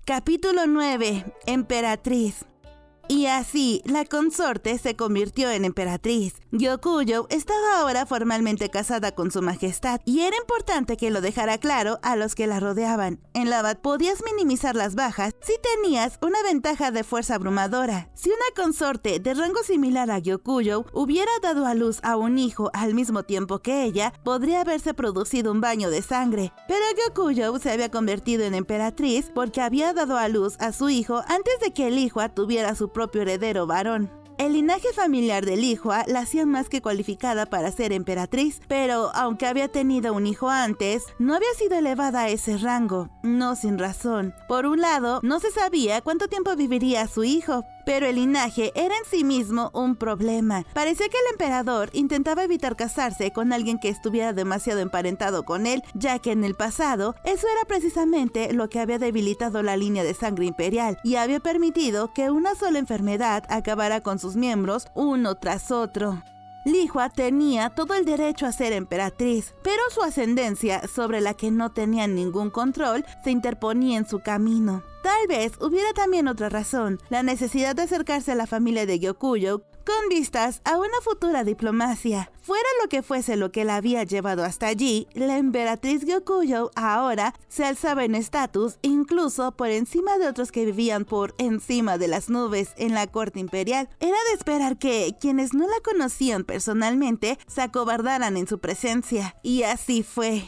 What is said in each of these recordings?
Capítulo 9. Emperatriz. Y así, la consorte se convirtió en emperatriz. Gyokujou estaba ahora formalmente casada con su majestad, y era importante que lo dejara claro a los que la rodeaban. En la Bat podías minimizar las bajas si tenías una ventaja de fuerza abrumadora. Si una consorte de rango similar a Gyokujou hubiera dado a luz a un hijo al mismo tiempo que ella, podría haberse producido un baño de sangre. Pero Gyokujou se había convertido en emperatriz porque había dado a luz a su hijo antes de que el Lihua tuviera su propio heredero varón. El linaje familiar del Lihua la hacía más que cualificada para ser emperatriz, pero aunque había tenido un hijo antes, no había sido elevada a ese rango, no sin razón. Por un lado, no se sabía cuánto tiempo viviría su hijo, pero el linaje era en sí mismo un problema. Parecía que el emperador intentaba evitar casarse con alguien que estuviera demasiado emparentado con él, ya que en el pasado eso era precisamente lo que había debilitado la línea de sangre imperial y había permitido que una sola enfermedad acabara con sus miembros uno tras otro. Lihua tenía todo el derecho a ser emperatriz, pero su ascendencia, sobre la que no tenía ningún control, se interponía en su camino. Tal vez hubiera también otra razón, la necesidad de acercarse a la familia de Gyokujou con vistas a una futura diplomacia. Fuera lo que fuese lo que la había llevado hasta allí, la emperatriz Gyokujou ahora se alzaba en estatus incluso por encima de otros que vivían por encima de las nubes en la corte imperial. Era de esperar que quienes no la conocían personalmente se acobardaran en su presencia, y así fue.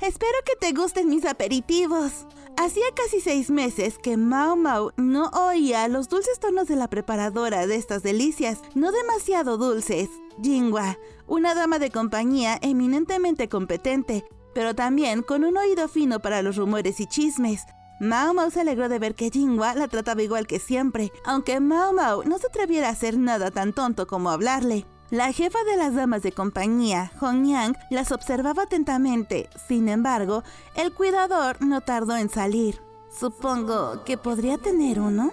Espero que te gusten mis aperitivos. Hacía casi 6 meses que Mao Mao no oía los dulces tonos de la preparadora de estas delicias, no demasiado dulces, Jinhua, una dama de compañía eminentemente competente, pero también con un oído fino para los rumores y chismes. Mao Mao se alegró de ver que Jinhua la trataba igual que siempre, aunque Mao Mao no se atreviera a hacer nada tan tonto como hablarle. La jefa de las damas de compañía, Hongyang, las observaba atentamente. Sin embargo, el cuidador no tardó en salir. ¿Supongo que podría tener uno?,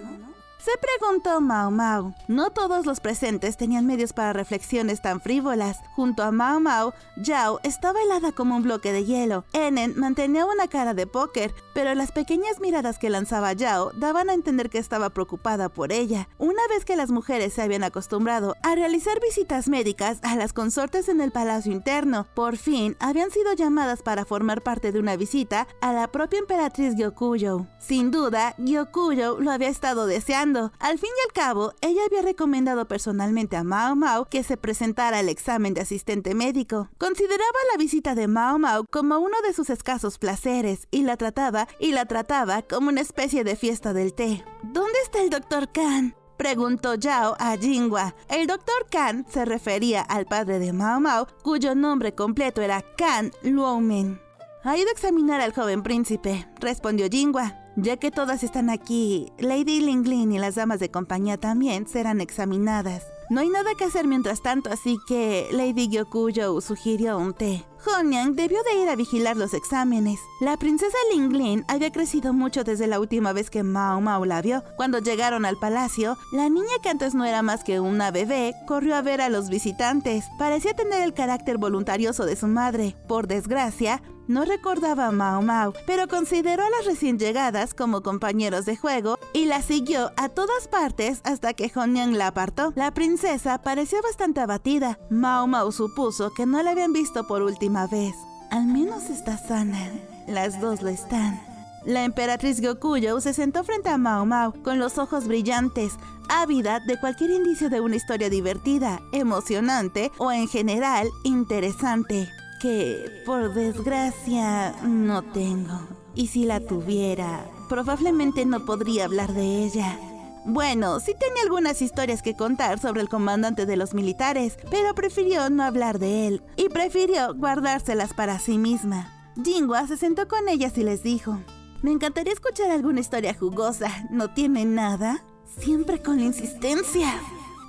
se preguntó Mao Mao. No todos los presentes tenían medios para reflexiones tan frívolas. Junto a Mao Mao, Yao estaba helada como un bloque de hielo. Enen mantenía una cara de póker, pero las pequeñas miradas que lanzaba Yao daban a entender que estaba preocupada por ella. Una vez que las mujeres se habían acostumbrado a realizar visitas médicas a las consortes en el palacio interno, por fin habían sido llamadas para formar parte de una visita a la propia emperatriz Gyokujou. Sin duda, Gyokujou lo había estado deseando. Al fin y al cabo, ella había recomendado personalmente a Mao Mao que se presentara al examen de asistente médico. Consideraba la visita de Mao Mao como uno de sus escasos placeres y la trataba como una especie de fiesta del té. ¿Dónde está el Dr. Kan?, preguntó Yao a Jinhua. El Dr. Kan se refería al padre de Mao Mao, cuyo nombre completo era Kan Luomen. Ha ido a examinar al joven príncipe, respondió Jinhua. Ya que todas están aquí, Lady Linglin y las damas de compañía también serán examinadas. No hay nada que hacer mientras tanto, así que Lady Gyokujou sugirió un té. Hongyang debió de ir a vigilar los exámenes. La princesa Linglin había crecido mucho desde la última vez que Mao Mao la vio. Cuando llegaron al palacio, la niña, que antes no era más que una bebé, corrió a ver a los visitantes. Parecía tener el carácter voluntarioso de su madre. Por desgracia, no recordaba a Mao Mao, pero consideró a las recién llegadas como compañeros de juego y la siguió a todas partes hasta que Hongyang la apartó. La princesa parecía bastante abatida. Mao Mao supuso que no la habían visto por última vez. Al menos está sana. Las dos lo están. La emperatriz Gyokujou se sentó frente a Mao Mao con los ojos brillantes, ávida de cualquier indicio de una historia divertida, emocionante o en general interesante, que por desgracia no tengo. Y si la tuviera, probablemente no podría hablar de ella. Bueno, sí tenía algunas historias que contar sobre el comandante de los militares, pero prefirió no hablar de él y prefirió guardárselas para sí misma. Jinhua se sentó con ellas y les dijo: me encantaría escuchar alguna historia jugosa. ¿No tiene nada? Siempre con la insistencia,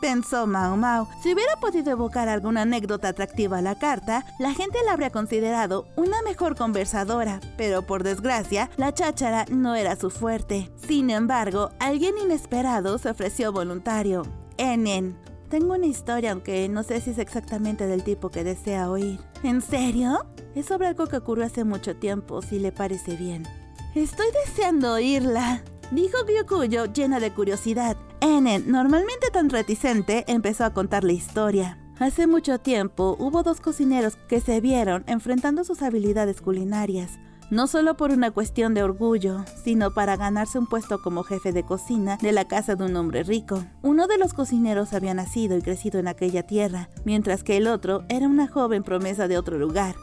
pensó Mao Mao. Si hubiera podido evocar alguna anécdota atractiva a la carta, la gente la habría considerado una mejor conversadora, pero por desgracia, la cháchara no era su fuerte. Sin embargo, alguien inesperado se ofreció voluntario. Enen: tengo una historia, aunque no sé si es exactamente del tipo que desea oír. ¿En serio? Es sobre algo que ocurrió hace mucho tiempo, si le parece bien. Estoy deseando oírla, dijo Gyukuyo llena de curiosidad. Enen, normalmente tan reticente, empezó a contar la historia. Hace mucho tiempo hubo dos cocineros que se vieron enfrentando sus habilidades culinarias, no solo por una cuestión de orgullo, sino para ganarse un puesto como jefe de cocina de la casa de un hombre rico. Uno de los cocineros había nacido y crecido en aquella tierra, mientras que el otro era una joven promesa de otro lugar.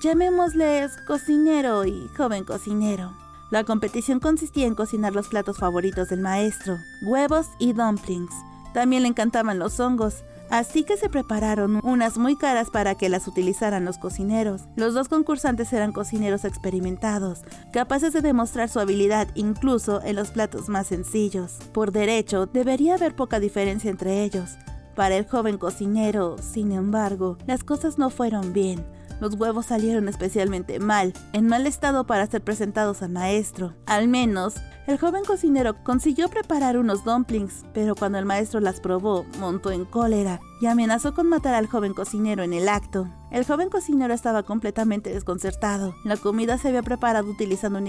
Llamémosles cocinero y joven cocinero. La competición consistía en cocinar los platos favoritos del maestro, huevos y dumplings. También le encantaban los hongos, así que se prepararon unas muy caras para que las utilizaran los cocineros. Los dos concursantes eran cocineros experimentados, capaces de demostrar su habilidad incluso en los platos más sencillos. Por derecho, debería haber poca diferencia entre ellos. Para el joven cocinero, sin embargo, las cosas no fueron bien. Los huevos salieron especialmente mal, en mal estado para ser presentados al maestro. Al menos, el joven cocinero consiguió preparar unos dumplings, pero cuando el maestro las probó, montó en cólera y amenazó con matar al joven cocinero en el acto. El joven cocinero estaba completamente desconcertado. La comida se había preparado utilizando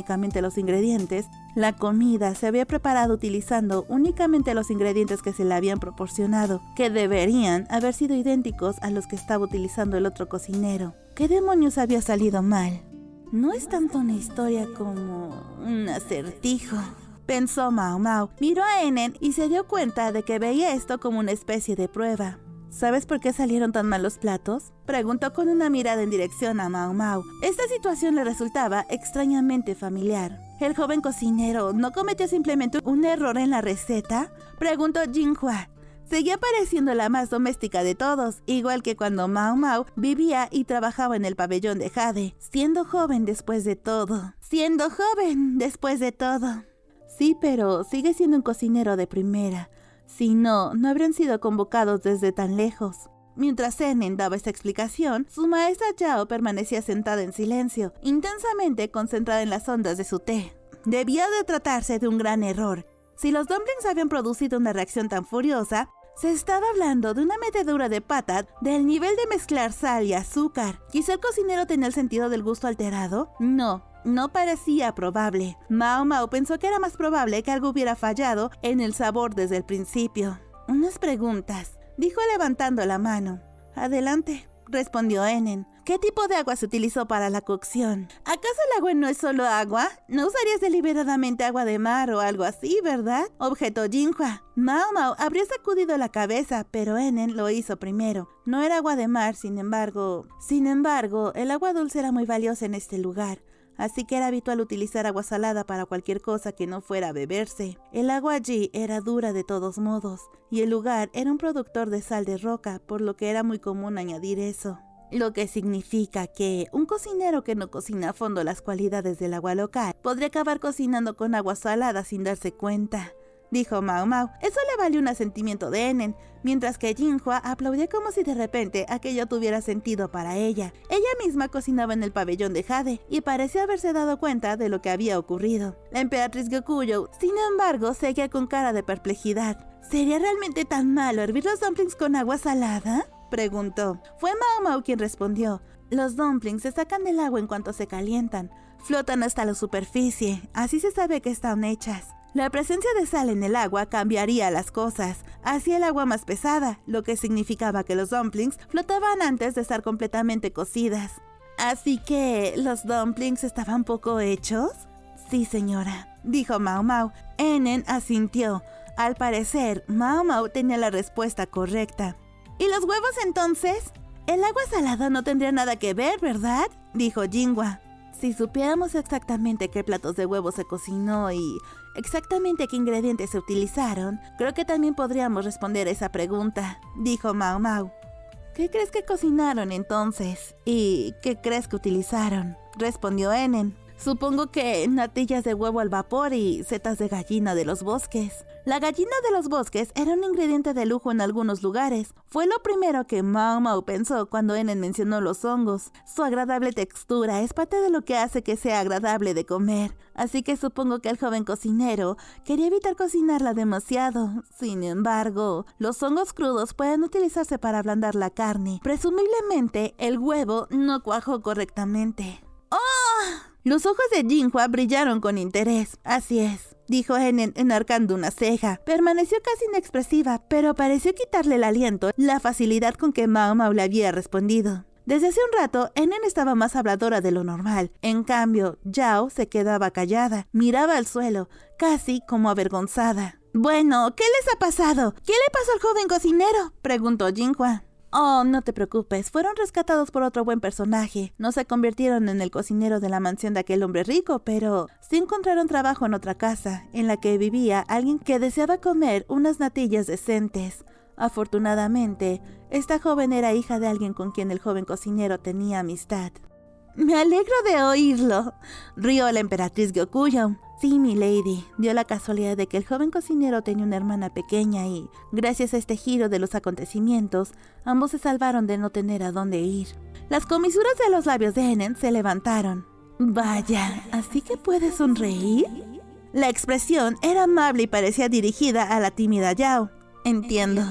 únicamente los ingredientes que se le habían proporcionado, que deberían haber sido idénticos a los que estaba utilizando el otro cocinero. ¿Qué demonios había salido mal? No es tanto una historia como un acertijo, pensó Mao Mao. Miró a Enen y se dio cuenta de que veía esto como una especie de prueba. ¿Sabes por qué salieron tan mal los platos?, preguntó con una mirada en dirección a Mao Mao. Esta situación le resultaba extrañamente familiar. ¿El joven cocinero no cometió simplemente un error en la receta?, preguntó Jinhua. Seguía pareciendo la más doméstica de todos, igual que cuando Mao Mao vivía y trabajaba en el pabellón de Jade, siendo joven después de todo. Sí, pero sigue siendo un cocinero de primera. Si no, no habrían sido convocados desde tan lejos. Mientras Enen daba esta explicación, su maestra Yao permanecía sentada en silencio, intensamente concentrada en las ondas de su té. Debía de tratarse de un gran error. Si los dumplings habían producido una reacción tan furiosa, se estaba hablando de una metedura de pata del nivel de mezclar sal y azúcar. ¿Quizá el cocinero tenía el sentido del gusto alterado? No parecía probable. Mao Mao pensó que era más probable que algo hubiera fallado en el sabor desde el principio. Unas preguntas, dijo levantando la mano. Adelante, respondió Enen. ¿Qué tipo de agua se utilizó para la cocción? ¿Acaso el agua no es solo agua? ¿No usarías deliberadamente agua de mar o algo así, verdad?, objetó Jinhua. Mao Mao habría sacudido la cabeza, pero Enen lo hizo primero. No era agua de mar, sin embargo, el agua dulce era muy valiosa en este lugar. Así que era habitual utilizar agua salada para cualquier cosa que no fuera a beberse. El agua allí era dura de todos modos, y el lugar era un productor de sal de roca, por lo que era muy común añadir eso. Lo que significa que un cocinero que no cocina a fondo las cualidades del agua local podría acabar cocinando con agua salada sin darse cuenta, dijo Mao Mao. Eso le valió un asentimiento de Enen, mientras que Jinhua aplaudía como si de repente aquello tuviera sentido para ella. Ella misma cocinaba en el pabellón de Jade y parecía haberse dado cuenta de lo que había ocurrido. La emperatriz Gyukuyo, sin embargo, seguía con cara de perplejidad. ¿Sería realmente tan malo hervir los dumplings con agua salada?, preguntó. Fue Mao Mao quien respondió. Los dumplings se sacan del agua en cuanto se calientan. Flotan hasta la superficie, así se sabe que están hechas. La presencia de sal en el agua cambiaría las cosas, hacía el agua más pesada, lo que significaba que los dumplings flotaban antes de estar completamente cocidas. ¿Así que los dumplings estaban poco hechos? Sí, señora, dijo Mao Mao. Enen asintió. Al parecer, Mao Mao tenía la respuesta correcta. ¿Y los huevos entonces? El agua salada no tendría nada que ver, ¿verdad?, dijo Jinhua. Si supiéramos exactamente qué platos de huevo se cocinó y exactamente qué ingredientes se utilizaron, creo que también podríamos responder esa pregunta, dijo Mao Mao. ¿Qué crees que cocinaron entonces? ¿Y qué crees que utilizaron?, respondió Enen. Supongo que natillas de huevo al vapor y setas de gallina de los bosques. La gallina de los bosques era un ingrediente de lujo en algunos lugares. Fue lo primero que Mao Mao pensó cuando Enen mencionó los hongos. Su agradable textura es parte de lo que hace que sea agradable de comer. Así que supongo que el joven cocinero quería evitar cocinarla demasiado. Sin embargo, los hongos crudos pueden utilizarse para ablandar la carne. Presumiblemente, el huevo no cuajó correctamente. ¡Oh!, Los ojos de Jinhua brillaron con interés. Así es, dijo Enen enarcando una ceja. Permaneció casi inexpresiva, pero pareció quitarle el aliento la facilidad con que Mao Mao le había respondido. Desde hace un rato, Enen estaba más habladora de lo normal. En cambio, Yao se quedaba callada, miraba al suelo, casi como avergonzada. «Bueno, ¿qué les ha pasado? ¿Qué le pasó al joven cocinero?», preguntó Jinhua. «Oh, no te preocupes, fueron rescatados por otro buen personaje. No se convirtieron en el cocinero de la mansión de aquel hombre rico, pero sí encontraron trabajo en otra casa, en la que vivía alguien que deseaba comer unas natillas decentes. Afortunadamente, esta joven era hija de alguien con quien el joven cocinero tenía amistad». «Me alegro de oírlo», rió la emperatriz Gyokuyo. «Sí, milady, dio la casualidad de que el joven cocinero tenía una hermana pequeña y, gracias a este giro de los acontecimientos, ambos se salvaron de no tener a dónde ir». Las comisuras de los labios de Enen se levantaron. «Vaya, ¿así que puede sonreír?». La expresión era amable y parecía dirigida a la tímida Yao. «Entiendo».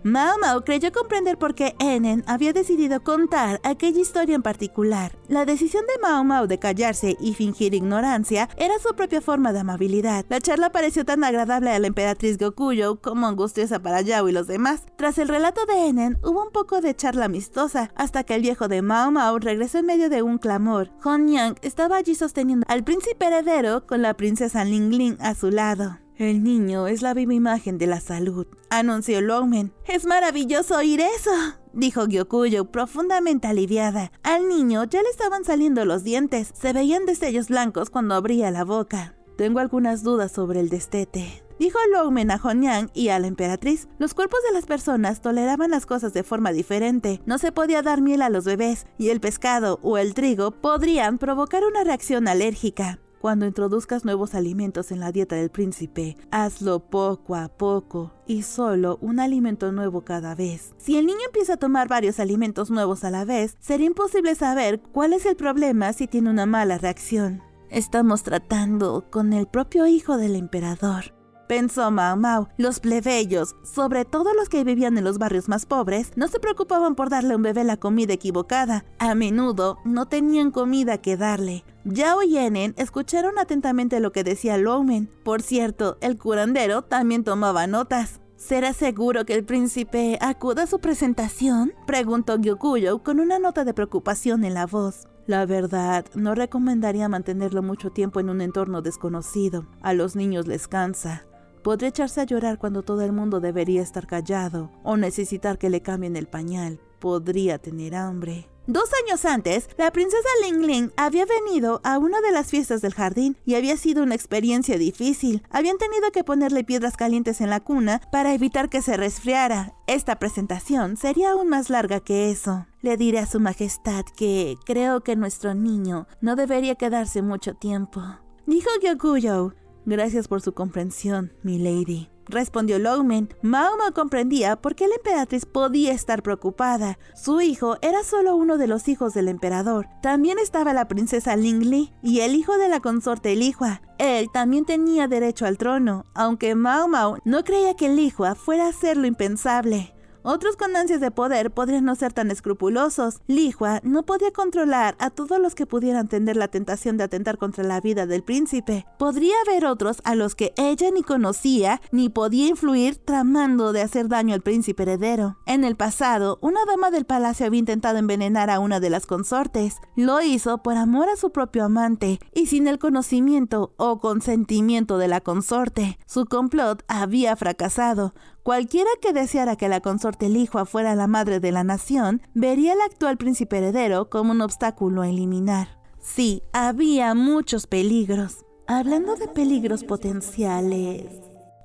Mao Mao creyó comprender por qué Enen había decidido contar aquella historia en particular. La decisión de Mao Mao de callarse y fingir ignorancia era su propia forma de amabilidad. La charla pareció tan agradable a la emperatriz Gyokuyo como angustiosa para Yao y los demás. Tras el relato de Enen, hubo un poco de charla amistosa, hasta que el viejo de Mao Mao regresó en medio de un clamor. Hon Yang estaba allí sosteniendo al príncipe heredero con la princesa Ling Ling a su lado. «El niño es la viva imagen de la salud», anunció Longmen. «Es maravilloso oír eso», dijo Gyokuyo, profundamente aliviada. Al niño ya le estaban saliendo los dientes. Se veían destellos blancos cuando abría la boca. «Tengo algunas dudas sobre el destete», dijo Longmen a Honyang y a la emperatriz. Los cuerpos de las personas toleraban las cosas de forma diferente. No se podía dar miel a los bebés, y el pescado o el trigo podrían provocar una reacción alérgica. Cuando introduzcas nuevos alimentos en la dieta del príncipe, hazlo poco a poco y solo un alimento nuevo cada vez. Si el niño empieza a tomar varios alimentos nuevos a la vez, sería imposible saber cuál es el problema si tiene una mala reacción. «Estamos tratando con el propio hijo del emperador», pensó Mao Mao. Los plebeyos, sobre todo los que vivían en los barrios más pobres, no se preocupaban por darle a un bebé la comida equivocada. A menudo no tenían comida que darle. Yao y Enen escucharon atentamente lo que decía Longmen. Por cierto, el curandero también tomaba notas. «¿Será seguro que el príncipe acuda a su presentación?», preguntó Gyokuyo con una nota de preocupación en la voz. «La verdad, no recomendaría mantenerlo mucho tiempo en un entorno desconocido. A los niños les cansa. Podría echarse a llorar cuando todo el mundo debería estar callado, o necesitar que le cambien el pañal. Podría tener hambre». 2 años antes, la princesa Ling Ling había venido a una de las fiestas del jardín y había sido una experiencia difícil. Habían tenido que ponerle piedras calientes en la cuna para evitar que se resfriara. Esta presentación sería aún más larga que eso. «Le diré a su majestad que creo que nuestro niño no debería quedarse mucho tiempo», dijo Gyokuyo. «Gracias por su comprensión, milady», respondió Longmen. Mao Mao comprendía por qué la emperatriz podía estar preocupada. Su hijo era solo uno de los hijos del emperador. También estaba la princesa Ling Li y el hijo de la consorte Lihua. Él también tenía derecho al trono, aunque Mao Mao no creía que Lihua fuera a hacer lo impensable. Otros con ansias de poder podrían no ser tan escrupulosos. Lihua no podía controlar a todos los que pudieran tener la tentación de atentar contra la vida del príncipe. Podría haber otros a los que ella ni conocía ni podía influir tramando de hacer daño al príncipe heredero. En el pasado, una dama del palacio había intentado envenenar a una de las consortes. Lo hizo por amor a su propio amante y sin el conocimiento o consentimiento de la consorte. Su complot había fracasado. Cualquiera que deseara que la consorte Lihua fuera la madre de la nación, vería al actual príncipe heredero como un obstáculo a eliminar. Sí, había muchos peligros. Hablando de peligros potenciales...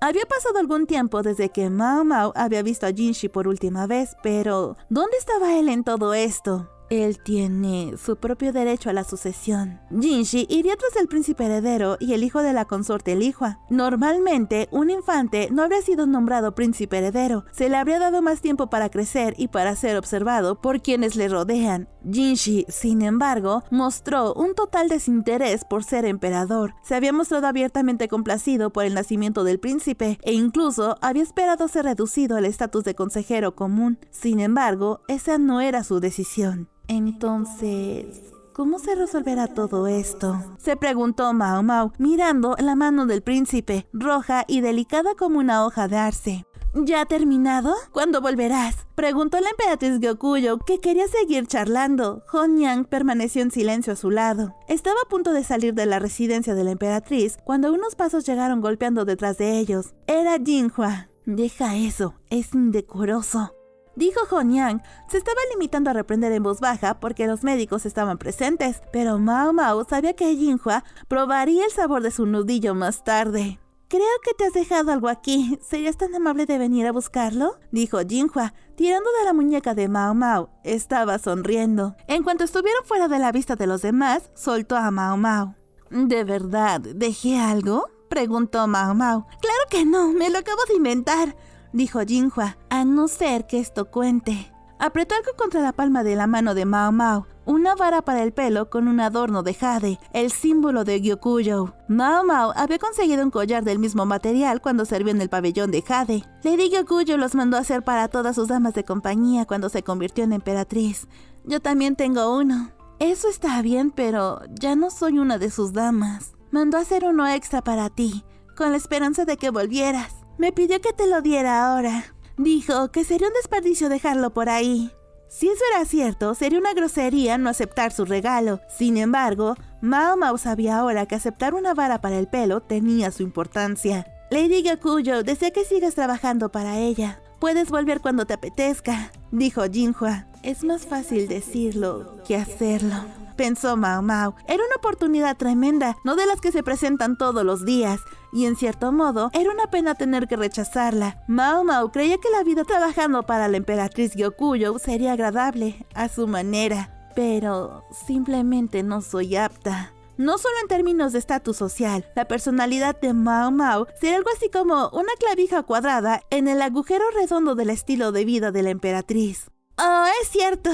Había pasado algún tiempo desde que Mao Mao había visto a Jinshi por última vez, pero ¿dónde estaba él en todo esto? Él tiene su propio derecho a la sucesión. Jinshi iría tras el príncipe heredero y el hijo de la consorte Lihua. Normalmente, un infante no habría sido nombrado príncipe heredero. Se le habría dado más tiempo para crecer y para ser observado por quienes le rodean. Jinshi, sin embargo, mostró un total desinterés por ser emperador. Se había mostrado abiertamente complacido por el nacimiento del príncipe e incluso había esperado ser reducido al estatus de consejero común. Sin embargo, esa no era su decisión. Entonces, ¿Cómo se resolverá todo esto?, se preguntó Mao Mao, mirando la mano del príncipe, roja y delicada como una hoja de arce. ¿Ya ha terminado? ¿Cuándo volverás?, preguntó la emperatriz Gyokuyo, que quería seguir charlando. Honyang permaneció en silencio a su lado. Estaba a punto de salir de la residencia de la emperatriz cuando unos pasos llegaron golpeando detrás de ellos. Era Jinhua. «Deja eso, es indecoroso», dijo Honyang. Se estaba limitando a reprender en voz baja porque los médicos estaban presentes, pero Mao Mao sabía que Jinhua probaría el sabor de su nudillo más tarde. «Creo que te has dejado algo aquí. ¿Serías tan amable de venir a buscarlo?», dijo Jinhua, tirando de la muñeca de Mao Mao. Estaba sonriendo. En cuanto estuvieron fuera de la vista de los demás, soltó a Mao Mao. «¿De verdad dejé algo?», preguntó Mao Mao. «Claro que no, me lo acabo de inventar», dijo Jinhua, «a no ser que esto cuente». Apretó algo contra la palma de la mano de Mao Mao, una vara para el pelo con un adorno de jade, el símbolo de Gyokuyo. Mao Mao había conseguido un collar del mismo material cuando sirvió en el pabellón de jade. Lady Gyokuyo los mandó a hacer para todas sus damas de compañía cuando se convirtió en emperatriz. Yo también tengo uno. Eso está bien, pero ya no soy una de sus damas. Mandó a hacer uno extra para ti, con la esperanza de que volvieras. Me pidió que te lo diera ahora. Dijo que sería un desperdicio dejarlo por ahí. Si eso era cierto, sería una grosería no aceptar su regalo. Sin embargo, Mao Mao sabía ahora que aceptar una vara para el pelo tenía su importancia. Lady Gyokuyo desea que sigas trabajando para ella. Puedes volver cuando te apetezca, dijo Jinhua. Es más fácil decirlo que hacerlo, pensó Mao Mao. Era una oportunidad tremenda, no de las que se presentan todos los días, y en cierto modo, era una pena tener que rechazarla. Mao Mao creía que la vida trabajando para la emperatriz Gyokuyo sería agradable, a su manera, pero simplemente no soy apta. No solo en términos de estatus social, la personalidad de Mao Mao sería algo así como una clavija cuadrada en el agujero redondo del estilo de vida de la emperatriz. «Oh, es cierto.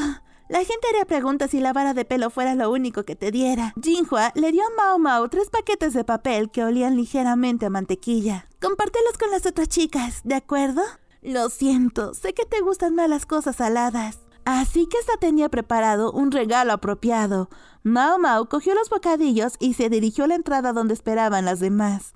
La gente haría preguntas si la vara de pelo fuera lo único que te diera». Jinhua le dio a Mao Mao 3 paquetes de papel que olían ligeramente a mantequilla. «Compártelos con las otras chicas, ¿de acuerdo?» «Lo siento, sé que te gustan más las cosas saladas». Así que hasta tenía preparado un regalo apropiado. Mao Mao cogió los bocadillos y se dirigió a la entrada donde esperaban las demás.